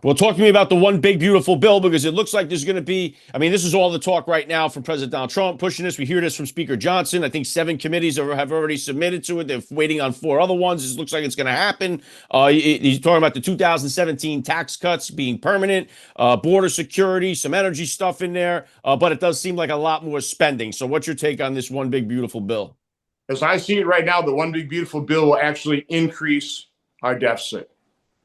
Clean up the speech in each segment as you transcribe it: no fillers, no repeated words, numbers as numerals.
Well, talk to me about the one big beautiful bill because it looks like there's going to be. I mean, this is all the talk right now from President Donald Trump pushing this. We hear this from Speaker Johnson. I think 7 committees have already submitted to it. They're waiting on 4 other ones. It looks like it's going to happen. He's talking about the 2017 tax cuts being permanent, border security, some energy stuff in there, but it does seem like a lot more spending. So, what's your take on this one big beautiful bill? As I see it right now, the one big beautiful bill will actually increase our deficit.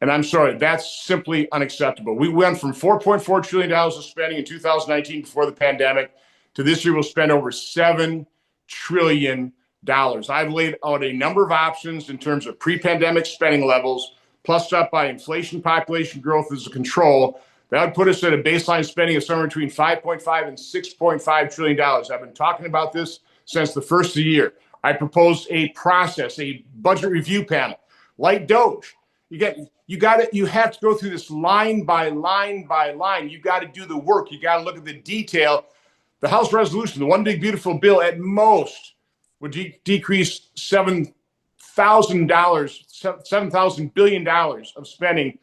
And I'm sorry, that's simply unacceptable. We went from $4.4 trillion of spending in 2019 before the pandemic to this year we'll spend over $7 trillion. I've laid out a number of options in terms of pre-pandemic spending levels, plus up by inflation, population growth as a control. That would put us at a baseline spending of somewhere between $5.5 and $6.5 trillion. I've been talking about this since the first of the year. I proposed a process, a budget review panel, like DOGE. You have to go through this line by line by line. You got to do the work. You got to look at the detail. The House resolution, the one big beautiful bill, at most would decrease $7,000 billion of spending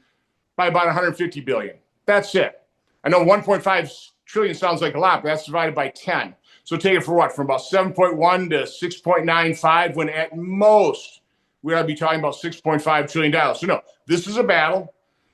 by about 150 billion. That's it. I know 1.5 trillion sounds like a lot, but that's divided by 10. So take it for what? From about 7.1 to 6.95, when at most we ought to be talking about $6.5 trillion. So no, this is a battle.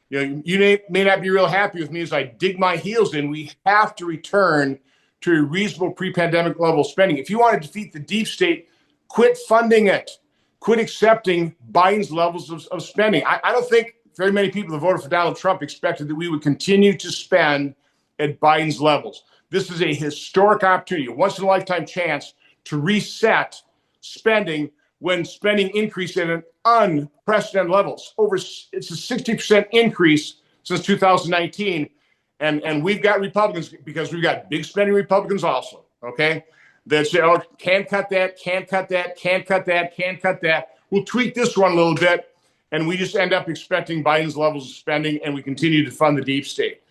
You may not be real happy with me as I dig my heels in. We have to return to a reasonable pre-pandemic level of spending. If you want to defeat the deep state, quit funding it. Quit accepting Biden's levels of spending. I don't think very many people that voted for Donald Trump expected that we would continue to spend at Biden's levels. This is a historic opportunity, a once-in-a-lifetime chance to reset spending when spending increased at an unprecedented levels. It's a 60% increase since 2019. And we've got Republicans, because we've got big spending Republicans also, okay? That say, oh, can't cut that, can't cut that, can't cut that, can't cut that. We'll tweak this one a little bit, and we just end up expecting Biden's levels of spending, and we continue to fund the deep state.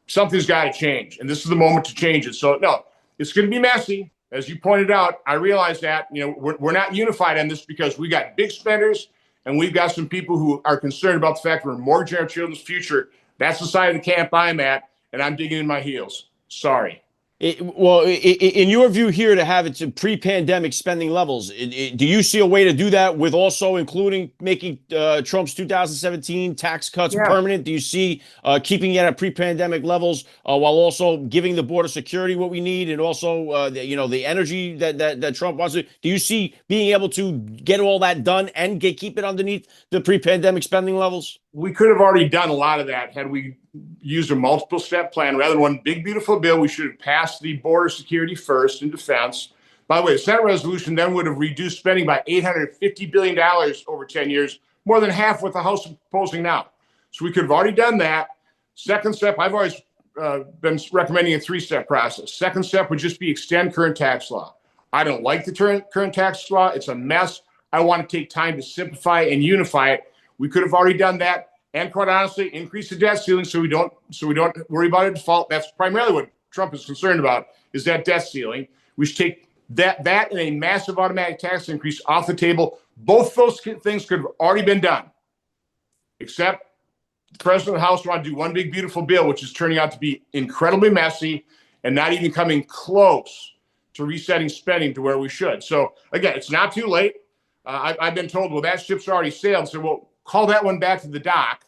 Something's got to change, and this is the moment to change it. So, no, it's going to be messy. As you pointed out, I realize that, we're not unified on this because we got big spenders and we've got some people who are concerned about the fact we're mortgaging our children's future. That's the side of the camp I'm at, and I'm digging in my heels. Sorry. In your view here, to have it to pre-pandemic spending levels, do you see a way to do that with also including making Trump's 2017 tax cuts permanent? Do you see keeping it at pre-pandemic levels while also giving the border security what we need, and also the energy that Trump wants to? Do you see being able to get all that done and keep it underneath the pre-pandemic spending levels? We could have already done a lot of that had we used a multiple step plan rather than one big beautiful bill. We should have passed the border security first and defense. By the way, the Senate resolution then would have reduced spending by $850 billion over 10 years, more than half what the House is proposing now. So we could have already done that. Second step, I've always been recommending a 3-step process. Second step would just be extend current tax law. I don't like the current tax law. It's a mess. I want to take time to simplify and unify it. We could have already done that, and quite honestly, increase the debt ceiling so we don't worry about a default. That's primarily what Trump is concerned about, is that debt ceiling. We should take that and a massive automatic tax increase off the table. Both those things could have already been done, except the president of the House wanted to do one big beautiful bill, which is turning out to be incredibly messy and not even coming close to resetting spending to where we should. So again, it's not too late. I've been told, well, that ship's already sailed. So we'll call that one back to the dock,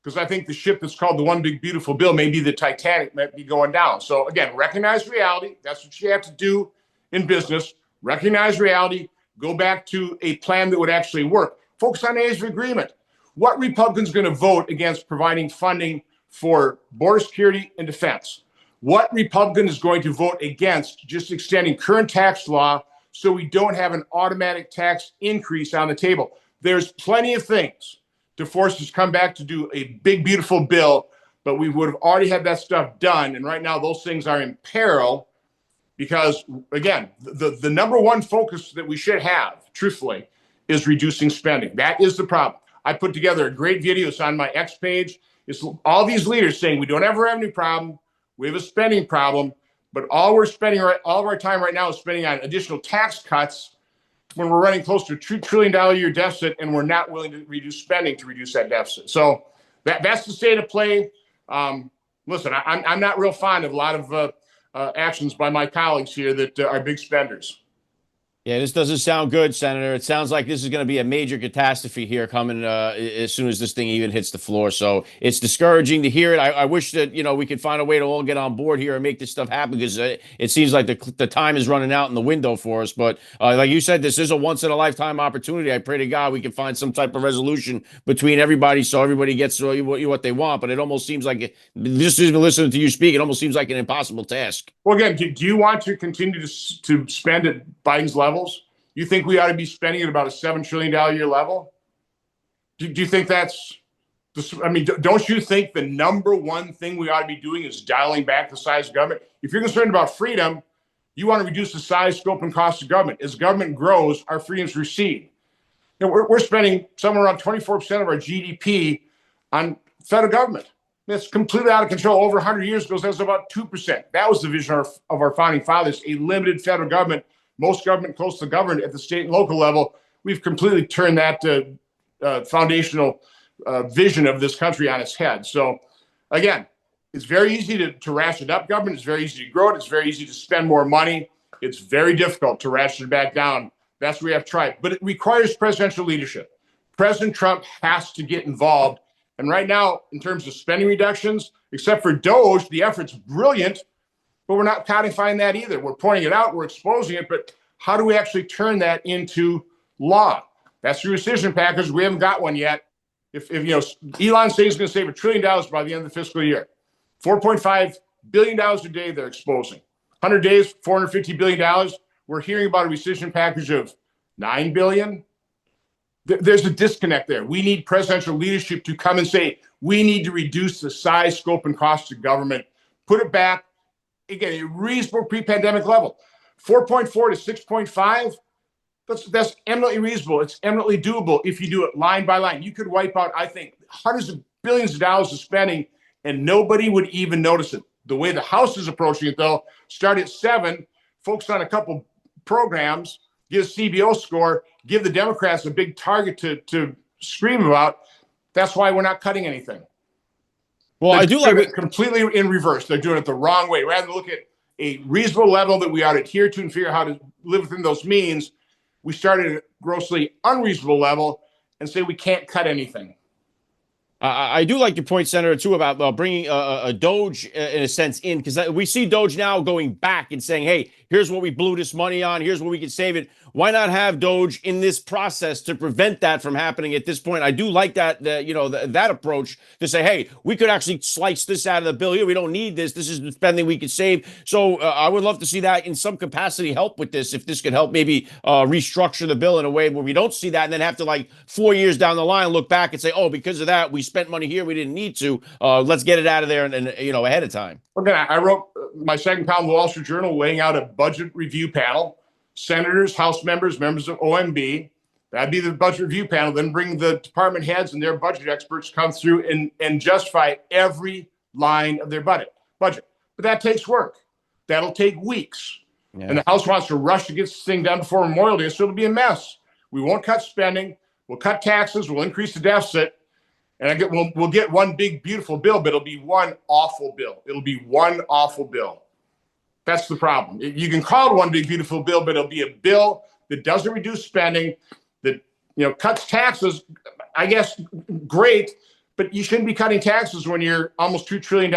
because I think the ship that's called the one big beautiful bill, maybe the Titanic might be going down. So again, recognize reality. That's what you have to do in business. Recognize reality. Go back to a plan that would actually work. Focus on areas of agreement. What Republican's going to vote against providing funding for border security and defense? What Republican is going to vote against just extending current tax law so we don't have an automatic tax increase on the table? There's plenty of things to force us to come back to do a big, beautiful bill, but we would have already had that stuff done. And right now, those things are in peril because, again, the number one focus that we should have, truthfully, is reducing spending. That is the problem. I put together a great video. It's on my X page. It's all these leaders saying we don't have a revenue problem, we have a spending problem, but all of our time right now is spending on additional tax cuts when we're running close to a $2 trillion a year deficit, and we're not willing to reduce spending to reduce that deficit. So that's the state of play. Listen, I'm not real fond of a lot of actions by my colleagues here that are big spenders. Yeah, this doesn't sound good, Senator. It sounds like this is going to be a major catastrophe here coming as soon as this thing even hits the floor. So it's discouraging to hear it. I wish that, we could find a way to all get on board here and make this stuff happen, because it seems like the time is running out in the window for us. But like you said, this is a once in a lifetime opportunity. I pray to God we can find some type of resolution between everybody so everybody gets what they want. But it almost seems like, just even listening to you speak, it almost seems like an impossible task. Well, again, do you want to continue to spend at Biden's levels? You think we ought to be spending at about a $7 trillion a year level? Do you think that's, don't you think the number one thing we ought to be doing is dialing back the size of government? If you're concerned about freedom, you want to reduce the size, scope, and cost of government. As government grows, our freedoms recede. We're spending somewhere around 24% of our GDP on federal government. That's completely out of control. Over 100 years ago, that was about 2%. That was the vision of our founding fathers, a limited federal government, most government close to government at the state and local level. We've completely turned that foundational vision of this country on its head. So, again, it's very easy to ratchet up government. It's very easy to grow it. It's very easy to spend more money. It's very difficult to ratchet it back down. That's where we have to try it. But it requires presidential leadership. President Trump has to get involved. And right now, in terms of spending reductions, except for DOGE, the effort's brilliant, but we're not codifying that either. We're pointing it out, we're exposing it, but how do we actually turn that into law? That's the rescission package. We haven't got one yet. If Elon says he's going to save $1 trillion by the end of the fiscal year, $4.5 billion a day they're exposing. 100 days, $450 billion. We're hearing about a rescission package of $9 billion. There's a disconnect there. We need presidential leadership to come and say, we need to reduce the size, scope, and cost of government, put it back, again, a reasonable pre-pandemic level. 4.4 to 6.5, that's eminently reasonable. It's eminently doable if you do it line by line. You could wipe out, I think, hundreds of billions of dollars of spending, and nobody would even notice it. The way the House is approaching it, though, start at 7, focus on a couple programs, give a CBO score, give the Democrats a big target to scream about. That's why we're not cutting anything. Well, I do like it completely in reverse. They're doing it the wrong way. Rather than look at a reasonable level that we ought to adhere to and figure out how to live within those means, we start at a grossly unreasonable level and say we can't cut anything. I do like your point, Senator, too, about bringing a Doge, in a sense, in, because we see Doge now going back and saying, hey, here's what we blew this money on. Here's where we can save it. Why not have Doge in this process to prevent that from happening at this point? I do like that, that approach to say, hey, we could actually slice this out of the bill here. We don't need this. This is the spending we could save. So I would love to see that in some capacity help with this, if this could help maybe restructure the bill in a way where we don't see that and then have to, 4 years down the line, look back and say, oh, because of that, we spent money here we didn't need to. Let's get it out of there and ahead of time. Okay, I wrote my second column in the Wall Street Journal laying out a budget review panel. Senators, House members, members of OMB. That'd be the budget review panel. Then bring the department heads and their budget experts come through and justify every line of their budget. But that takes work. That'll take weeks. Yeah. And the House wants to rush to get this thing done before Memorial Day, so it'll be a mess. We won't cut spending. We'll cut taxes. We'll increase the deficit. And we'll get one big, beautiful bill, but it'll be one awful bill. It'll be one awful bill. That's the problem. You can call it one big, beautiful bill, but it'll be a bill that doesn't reduce spending, that cuts taxes. I guess great, but you shouldn't be cutting taxes when you're almost $2 trillion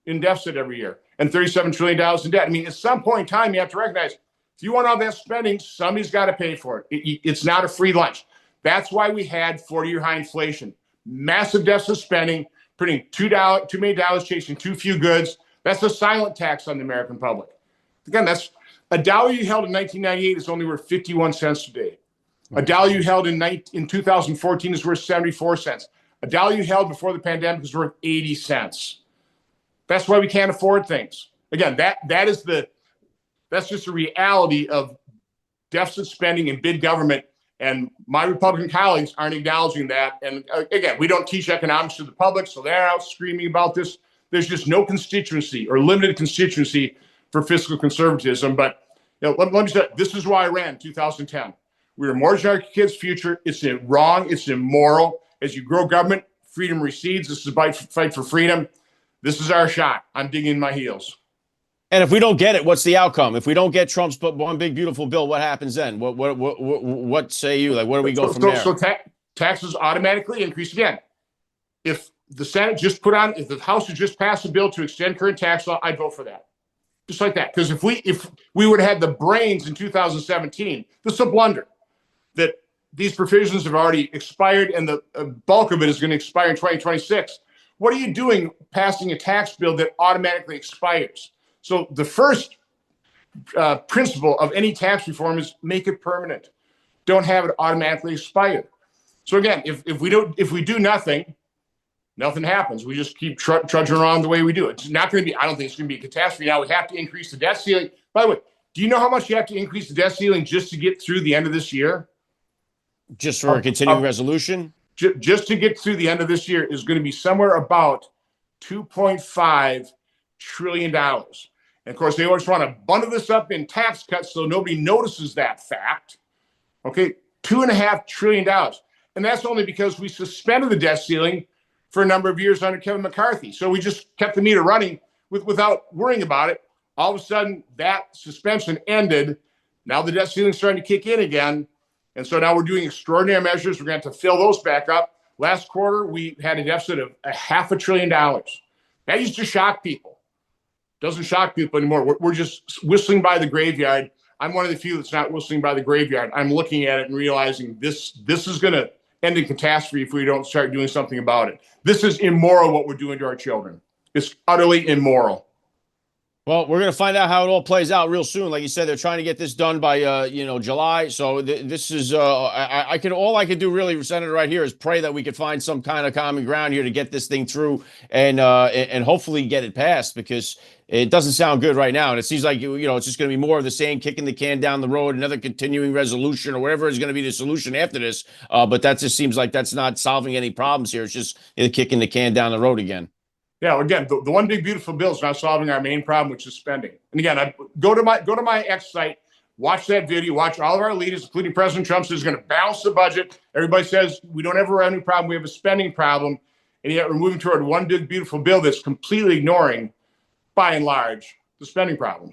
in deficit every year and $37 trillion in debt. I mean, at some point in time, you have to recognize if you want all that spending, somebody's got to pay for it. It's not a free lunch. That's why we had 40-year high inflation, massive deficit spending, printing $2 million, chasing too few goods. That's a silent tax on the American public. Again, that's a dollar you held in 1998 is only worth 51 cents today. A dollar you held in 2014 is worth 74 cents. A dollar you held before the pandemic is worth 80 cents. That's why we can't afford things. Again, that's just a reality of deficit spending and big government. And my Republican colleagues aren't acknowledging that. And again, we don't teach economics to the public, so they're out screaming about this. There's just no constituency or limited constituency for fiscal conservatism. But let me say, this is why I ran in 2010. We were mortgaging our kids' future. It's wrong. It's immoral. As you grow government, freedom recedes. This is a fight for freedom. this is our shot. I'm digging in my heels. And if we don't get it, what's the outcome? If we don't get Trump's one big beautiful bill, what happens then? What say you? Like, where do we go from there? So taxes automatically increase again. If the Senate if the House had just passed a bill to extend current tax law, I'd vote for that. Just like that. Because if we would have had the brains in 2017, this is a blunder that these provisions have already expired and the bulk of it is going to expire in 2026. What are you doing passing a tax bill that automatically expires? So the first principle of any tax reform is make it permanent. Don't have it automatically expire. So again, if we do nothing happens. We just keep trudging around the way we do. It's not going to be, I don't think it's going to be a catastrophe. Now we have to increase the debt ceiling. By the way, do you know how much you have to increase the debt ceiling just to get through the end of this year? Just for a continuing resolution? Just to get through the end of this year is going to be somewhere about $2.5 trillion. And of course, they always want to bundle this up in tax cuts so nobody notices that fact. Okay, $2.5 trillion. And that's only because we suspended the debt ceiling for a number of years under Kevin McCarthy. So we just kept the meter running without worrying about it. All of a sudden, that suspension ended. Now the debt ceiling is starting to kick in again. And so now we're doing extraordinary measures. We're going to have to fill those back up. Last quarter, we had a deficit of $500 billion. That used to shock people. Doesn't shock people anymore. We're just whistling by the graveyard. I'm one of the few that's not whistling by the graveyard. I'm looking at it and realizing this is going to end in catastrophe if we don't start doing something about it. This is immoral what we're doing to our children. It's utterly immoral. Well, we're going to find out how it all plays out real soon. Like you said, they're trying to get this done by, July. So this is, all I could do really, Senator, right here is pray that we could find some kind of common ground here to get this thing through and hopefully get it passed, because it doesn't sound good right now. And it seems like, it's just going to be more of the same, kicking the can down the road, another continuing resolution or whatever is going to be the solution after this. But that just seems like that's not solving any problems here. It's just kicking the can down the road again. Yeah, again, the one big beautiful bill is not solving our main problem, which is spending. And again, go to my X site, watch that video, watch all of our leaders, including President Trump, says going to balance the budget. Everybody says we don't have a revenue problem, we have a spending problem, and yet we're moving toward one big beautiful bill that's completely ignoring, by and large, the spending problem.